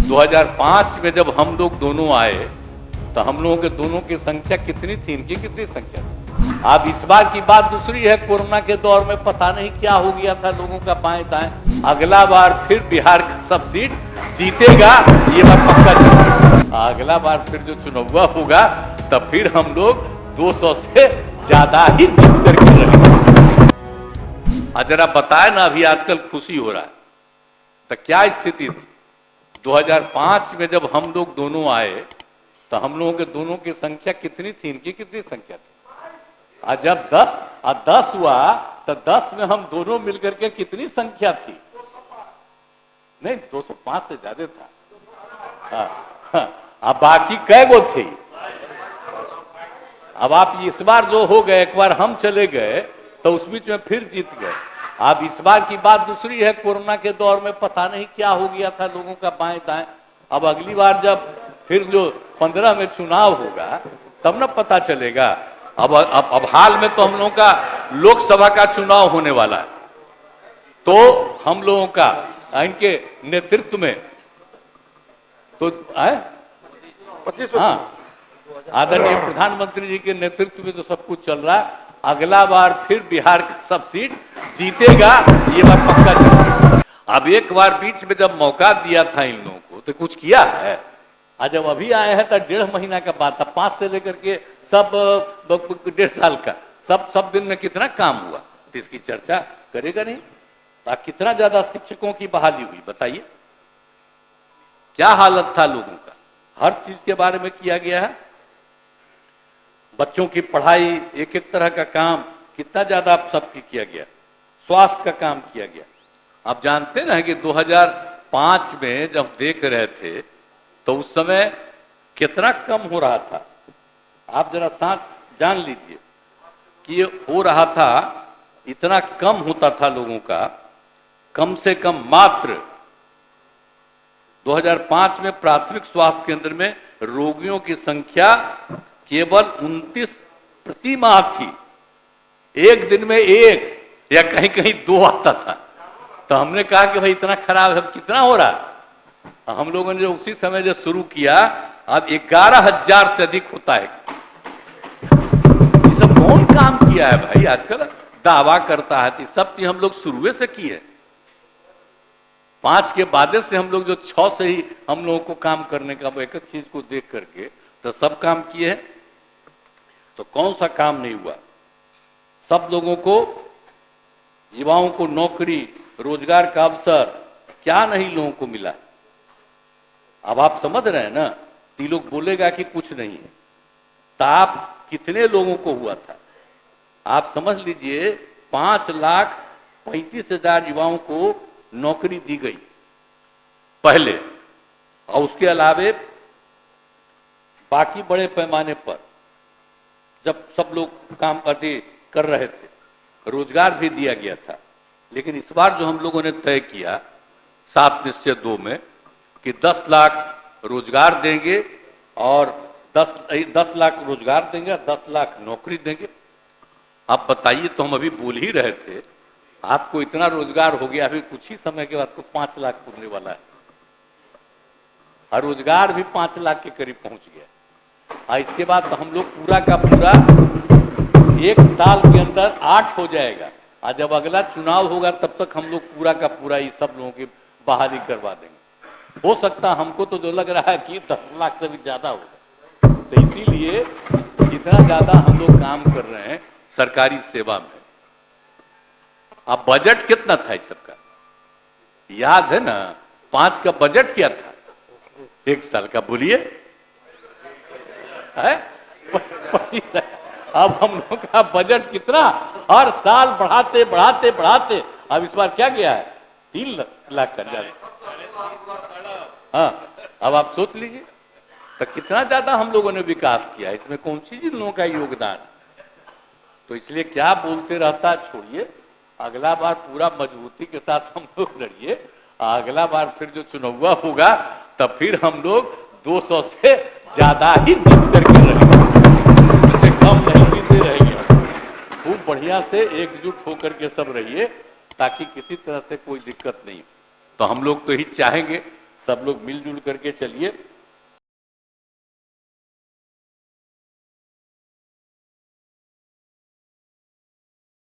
2005 में जब हम लोग दोनों आए तो हम लोगों के दोनों की संख्या कितनी थी, इनकी कितनी संख्या थी। अब इस बार की बात दूसरी है, कोरोना के दौर में पता नहीं क्या हो गया था लोगों का बाएं दाएं। अगला बार फिर बिहार का सब सीट जीतेगा, ये बात पक्का जीतेगा। अगला बार फिर जो चुनाव होगा तब फिर हम लोग 200 से ज्यादा ही जीत करके रहेंगे। जरा बताए ना, अभी आजकल खुशी हो रहा है तो क्या स्थिति थी 2005 में जब हम लोग दोनों आए तो हम लोगों के दोनों की संख्या कितनी थी, इनकी कितनी संख्या थी। और जब 10 हुआ तो 10 में हम दोनों मिलकर के कितनी संख्या थी, नहीं 205 से ज्यादा था। अब बाकी कै गो थे। अब आप इस बार जो हो गए, एक बार हम चले गए तो उस बीच में फिर जीत गए। अब इस बार की बात दूसरी है, कोरोना के दौर में पता नहीं क्या हो गया था लोगों का बाएं दाएं। अब अगली बार जब फिर जो 15 में चुनाव होगा तब ना पता चलेगा। अब हाल में तो हम लोगों का लोकसभा का चुनाव होने वाला है, तो हम लोगों का इनके नेतृत्व में तो 25, हाँ, आदरणीय प्रधानमंत्री जी के नेतृत्व में तो सब कुछ चल रहा है। अगला बार फिर बिहार का सब सीट जीतेगा, ये बात पक्का जीतेगा। अब एक बार बीच में जब मौका दिया था इन लोगों को तो कुछ किया है। आज जब अभी आए हैं तो 1.5 महीना का बात था, 5 से लेकर के सब 1.5 साल का सब दिन में कितना काम हुआ तो इसकी चर्चा करेगा नहीं। कितना ज्यादा शिक्षकों की बहाली हुई बताइए, क्या हालत था लोगों का, हर चीज के बारे में किया गया है। बच्चों की पढ़ाई, एक एक तरह का काम कितना ज्यादा सबकी किया गया, स्वास्थ्य का काम किया गया। आप जानते ना कि 2005 में जब देख रहे थे तो उस समय कितना कम हो रहा था। आप जरा साथ जान लीजिए कि ये हो रहा था, इतना कम होता था लोगों का, कम से कम मात्र 2005 में प्राथमिक स्वास्थ्य केंद्र में रोगियों की संख्या केवल 29 प्रति माह थी। एक दिन में 1 या कहीं कहीं 2 आता था। तो हमने कहा कि भाई इतना खराब है, कितना हो रहा है। हम लोगों ने जो उसी समय जो शुरू किया, अब 11,000 से अधिक होता है। ये सब कौन काम किया है भाई, आजकल दावा करता है। सब चीज हम लोग शुरू से किए, 5 के बाद से हम लोग जो 6 से ही हम लोगों को काम करने का, एक एक चीज को देख करके तो सब काम किए हैं। तो कौन सा काम नहीं हुआ। सब लोगों को, युवाओं को नौकरी रोजगार का अवसर क्या नहीं लोगों को मिला। अब आप समझ रहे हैं ना, ये लोग बोलेगा कि कुछ नहीं है, तो आप कितने लोगों को हुआ था आप समझ लीजिए। 5,35,000 युवाओं को नौकरी दी गई पहले, और उसके अलावे बाकी बड़े पैमाने पर जब सब लोग काम कर रहे थे, रोजगार भी दिया गया था। लेकिन इस बार जो हम लोगों ने तय किया 7 निश्चय 2 में कि 10 लाख रोजगार देंगे और 10 लाख रोजगार देंगे, 10 लाख नौकरी देंगे। आप बताइए, तो हम अभी बोल ही रहे थे, आपको इतना रोजगार हो गया, अभी कुछ ही समय के बाद तो 5 लाख पुरने वाला है, और रोजगार भी 5 लाख के करीब पहुंच गया। और इसके बाद तो हम लोग पूरा का पूरा 1 साल के अंदर 8 हो जाएगा। और जब अगला चुनाव होगा तब तक हम लोग पूरा का पूरा ये सब लोगों की बहाली करवा देंगे। हो सकता हमको तो जो लग रहा है कि 10 लाख से भी ज्यादा होगा। तो इसीलिए इतना ज्यादा हम लोग काम कर रहे हैं सरकारी सेवा में। अब बजट कितना था इस सबका याद है ना, 5 का बजट क्या था 1 साल का, बोलिए है। अब हम लोग का बजट कितना, हर साल बढ़ाते बढ़ाते बढ़ाते अब इस बार क्या गया है 3 लाख का ज्यादा। हाँ, अब आप सोच लीजिए तो कितना ज्यादा हम लोगों ने विकास किया, इसमें कौन सी इन लोगों का योगदान। तो इसलिए क्या बोलते रहता, छोड़िए, अगला बार पूरा मजबूती के साथ हम लोग लड़िए। अगला बार फिर जो चुनाव होगा तब फिर हम लोग 200 से ज्यादा ही जीत करके रहेंगे, इससे कम नहीं जीते रहेंगे। खूब बढ़िया से एकजुट होकर के सब रहिए ताकि किसी तरह से कोई दिक्कत नहीं। तो हम लोग तो ही चाहेंगे सब लोग मिलजुल करके चलिए